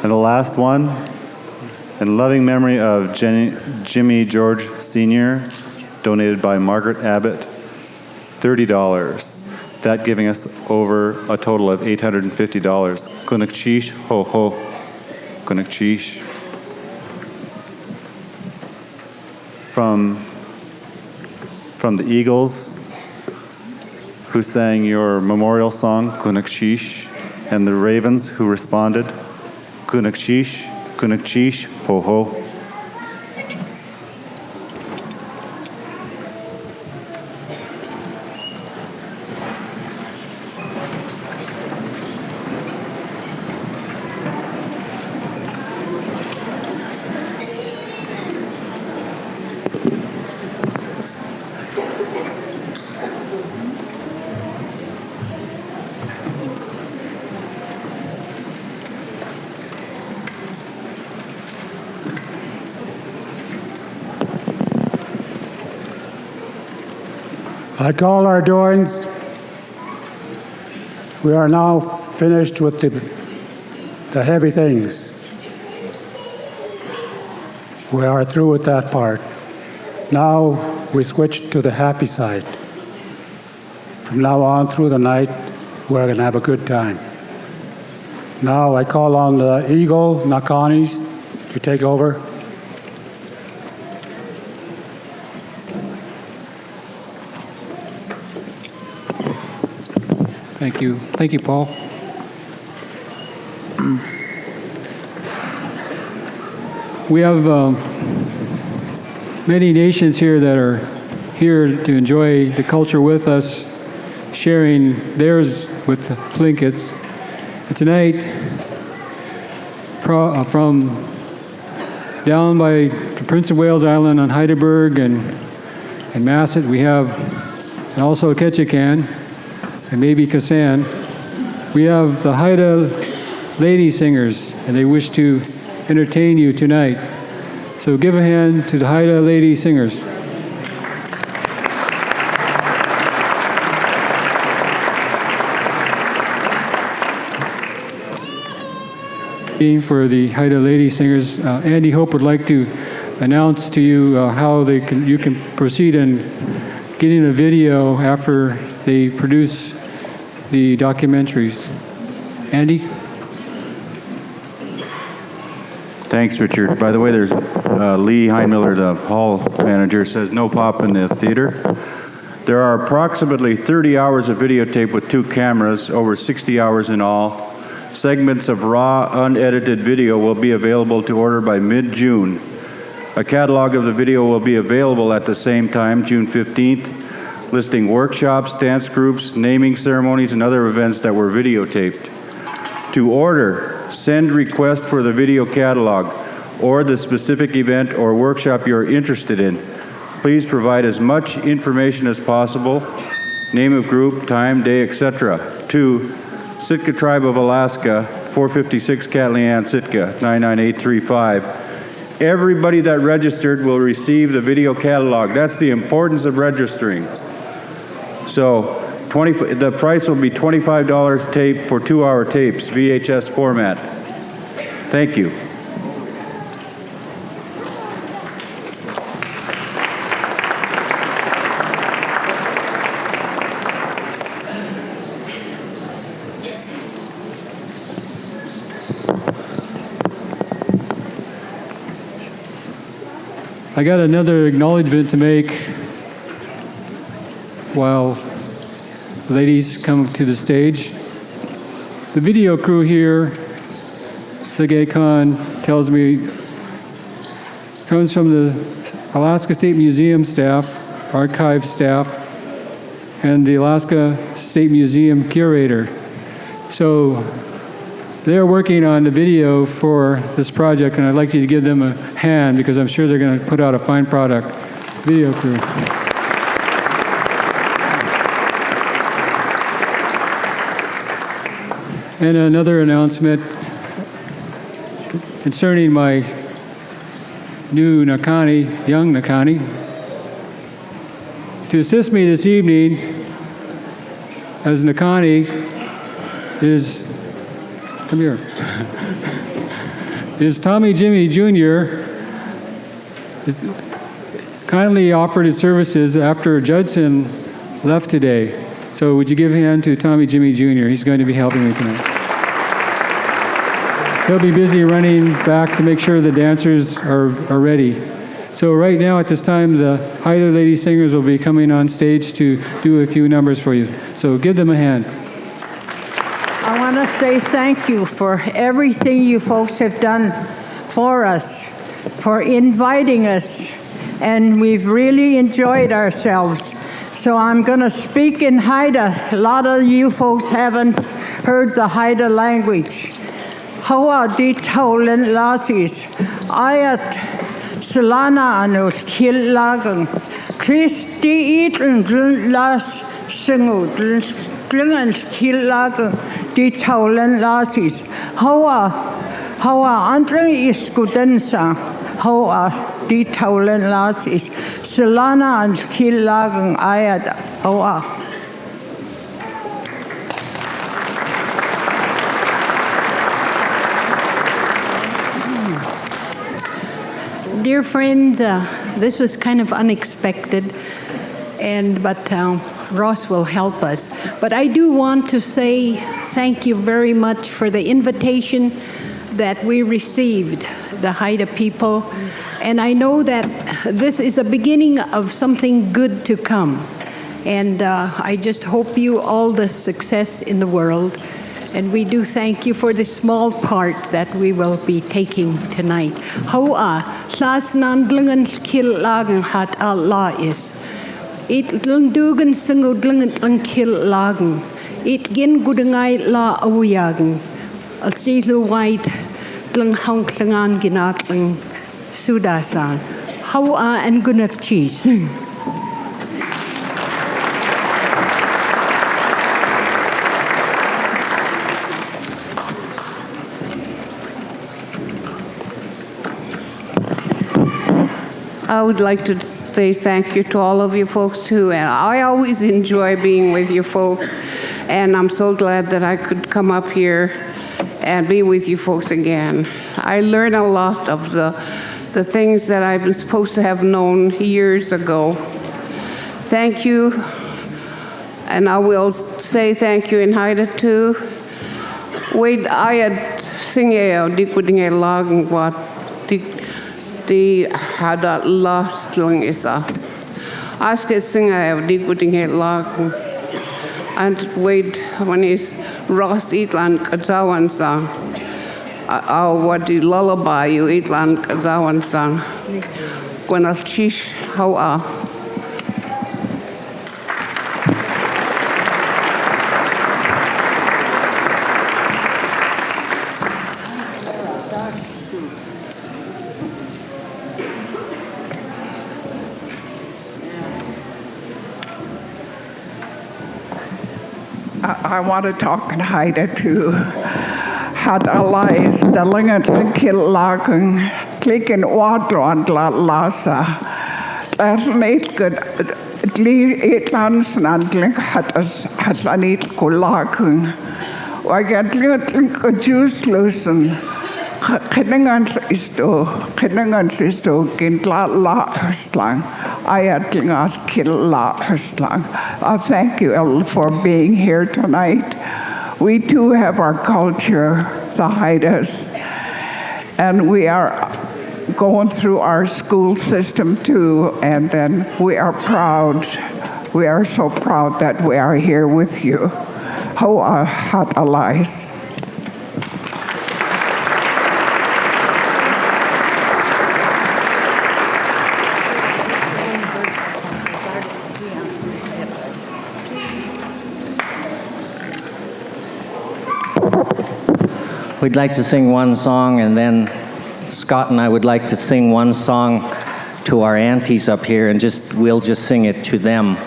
Speaker 6: And the last one, in loving memory of Jimmy George Sr., donated by Margaret Abbott, $30. That giving us over a total of $850. Kunakchish, ho ho, kunakchish. From the Eagles, who sang your memorial song, Kunakchish, and the Ravens, who responded, Kunakchish, kunakchish, ho ho.
Speaker 4: Like all our doings, we are now finished with the heavy things. We are through with that part. Now we switch to the happy side. From now on through the night, we're going to have a good time. Now I call on the Eagle Nakani to take over.
Speaker 5: Thank you. Thank you, Paul. We have many nations here that are here to enjoy the culture with us, sharing theirs with the Tlingits. And tonight, from down by the Prince of Wales Island on Heidelberg and Masset, we have, and also Ketchikan, and maybe Kasan, we have the Haida lady singers, and they wish to entertain you tonight. So give a hand to the Haida lady singers. For the Haida lady singers, Andy Hope would like to announce to you how you can proceed in getting a video after they produce the documentaries. Andy?
Speaker 6: Thanks, Richard. By the way, there's Lee Heinmiller, the hall manager, says no pop in the theater. There are approximately 30 hours of videotape with 2 cameras, over 60 hours in all. Segments of raw, unedited video will be available to order by mid-June. A catalog of the video will be available at the same time, June 15th, listing workshops, dance groups, naming ceremonies, and other events that were videotaped. To order, send request for the video catalog or the specific event or workshop you're interested in. Please provide as much information as possible, name of group, time, day, etc. to Sitka Tribe of Alaska, 456 Katlian, Sitka, 99835. Everybody that registered will receive the video catalog. That's the importance of registering. So the price will be $25 tape for 2-hour tapes, VHS format. Thank you.
Speaker 5: I got another acknowledgement to make while ladies come to the stage. The video crew here, Sik'nax.adi tells me, comes from the Alaska State Museum staff, archive staff, and the Alaska State Museum curator. So they're working on the video for this project, and I'd like you to give them a hand because I'm sure they're going to put out a fine product. Video crew. And another announcement concerning my new Nakani, young Nakani. To assist me this evening as Nakani is, come here, is Tommy Jimmy Jr. kindly offered his services after Judson left today. So would you give a hand to Tommy Jimmy Jr.? He's going to be helping me tonight. He'll be busy running back to make sure the dancers are ready. So right now at this time, the Haida lady singers will be coming on stage to do a few numbers for you. So give them a hand.
Speaker 8: I want to say thank you for everything you folks have done for us, for inviting us, and we've really enjoyed ourselves. So I'm going to speak in Haida. A lot of you folks haven't heard the Haida language. Hoa di taulen lasis, ayat solana anus killagen, Christi itlen las singu, glingans killagen, di taulen lasis. Hoa antren iskudensa, hoa die taulen laat is. Selana an kilagen ayat hoa.
Speaker 9: Dear friends, this was kind of unexpected, but Ross will help us. But I do want to say thank you very much for the invitation that we received, the Haida people. And I know that this is the beginning of something good to come. And I just hope you all the success in the world. And we do thank you for the small part that we will be taking tonight. Hoa, sas nandlingen kil lagen hat Allah is. It lundugen singo dlingen kil lagen. It gin gudengai la awiyagen. Al silu white dling hong klangan ginatling sudasan. Hoa and gunat cheese.
Speaker 10: I would like to say thank you to all of you folks too, and I always enjoy being with you folks, and I'm so glad that I could come up here and be with you folks again. I learned a lot of the things that I was supposed to have known years ago. Thank you, and I will say thank you in Haida too. Wait, I had singeo dikudinge lagen wat the Haida last lang isa. Aske singeo dikudinge lagen. And wait, when is Ross Itlan kazawan sang. What the lullaby you Itlan kazawan sang. Gwenal chish how
Speaker 11: I want to talk in Haida too. Had allies the lingat kil lagen klicken wadron la lasa. That's niet good. Het landsnandling had niet kulagen. We get lingat juice loosen. Kindergan is to kind la slang. I had kil la slang. Thank you all for being here tonight. We too have our culture, the Haidas, and we are going through our school system too, and then we are proud. We are so proud that we are here with you. Hoa hat allies.
Speaker 12: We'd like to sing one song, and then Scott and I would like to sing one song to our aunties up here, and we'll just sing it to them.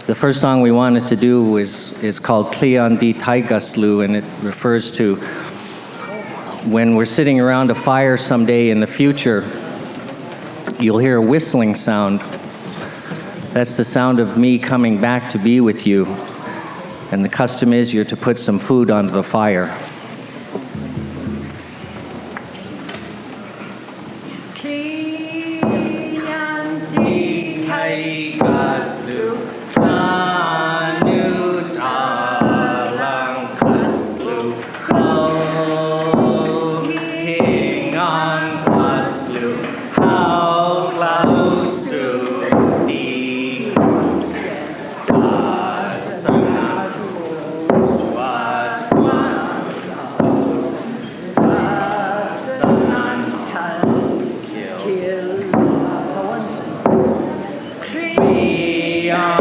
Speaker 12: The first song we wanted to do is called Tlingit Taigaslu, and it refers to when we're sitting around a fire someday in the future, you'll hear a whistling sound. That's the sound of me coming back to be with you. And the custom is you're to put some food onto the fire.
Speaker 13: Yeah.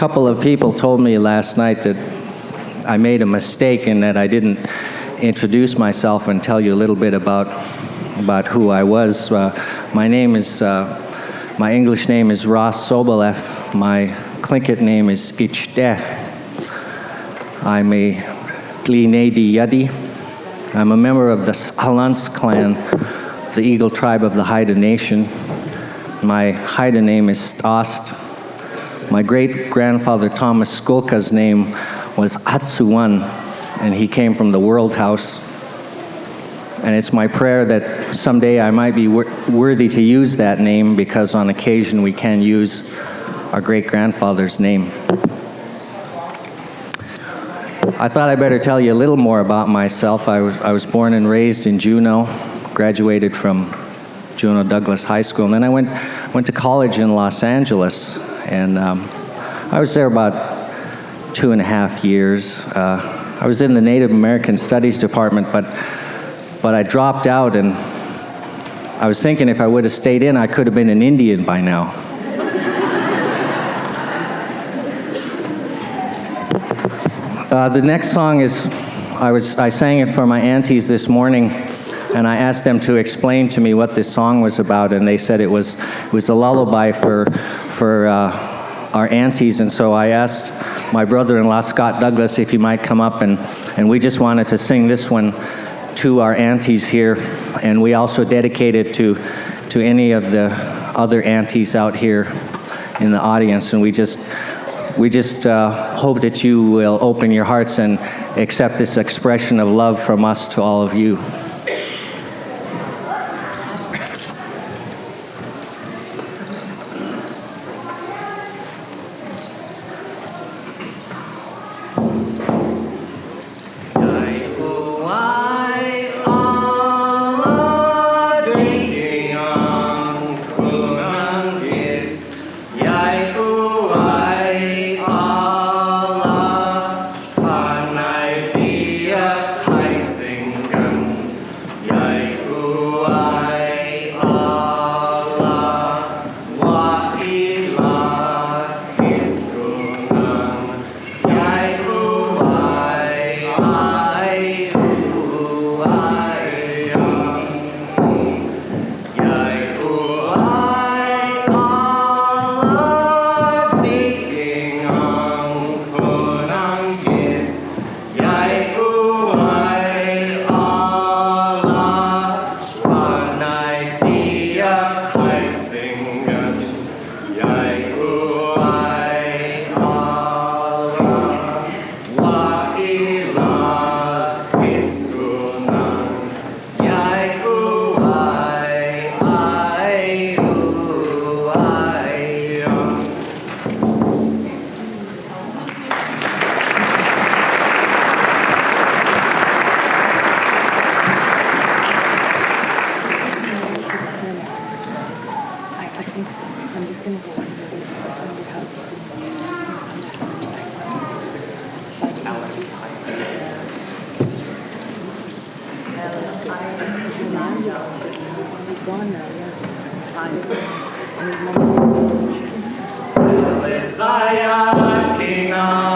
Speaker 12: couple of people told me last night that I made a mistake in that I didn't introduce myself and tell you a little bit about who I was. My English name is Ross Soboleff. My Tlingit name is Tlingit. I'm a Tlingit.adi. I'm a member of the Halans clan, the Eagle tribe of the Haida nation. My Haida name is Stost. My great-grandfather Thomas Skulka's name was Atsuwan, and he came from the World House. And it's my prayer that someday I might be worthy to use that name, because on occasion we can use our great-grandfather's name. I thought I better tell you a little more about myself. I was born and raised in Juneau, graduated from Juneau Douglas High School, and then I went to college in Los Angeles, and I was there about 2.5 years. I was in the Native American Studies department, but I dropped out, and I was thinking if I would have stayed in, I could have been an Indian by now. The next song is, I sang it for my aunties this morning, and I asked them to explain to me what this song was about, and they said it was a lullaby for our aunties, and so I asked my brother-in-law, Scott Douglas, if he might come up, and we just wanted to sing this one to our aunties here, and we also dedicate it to any of the other aunties out here in the audience, and we just hope that you will open your hearts and accept this expression of love from us to all of you.
Speaker 13: Saya Kina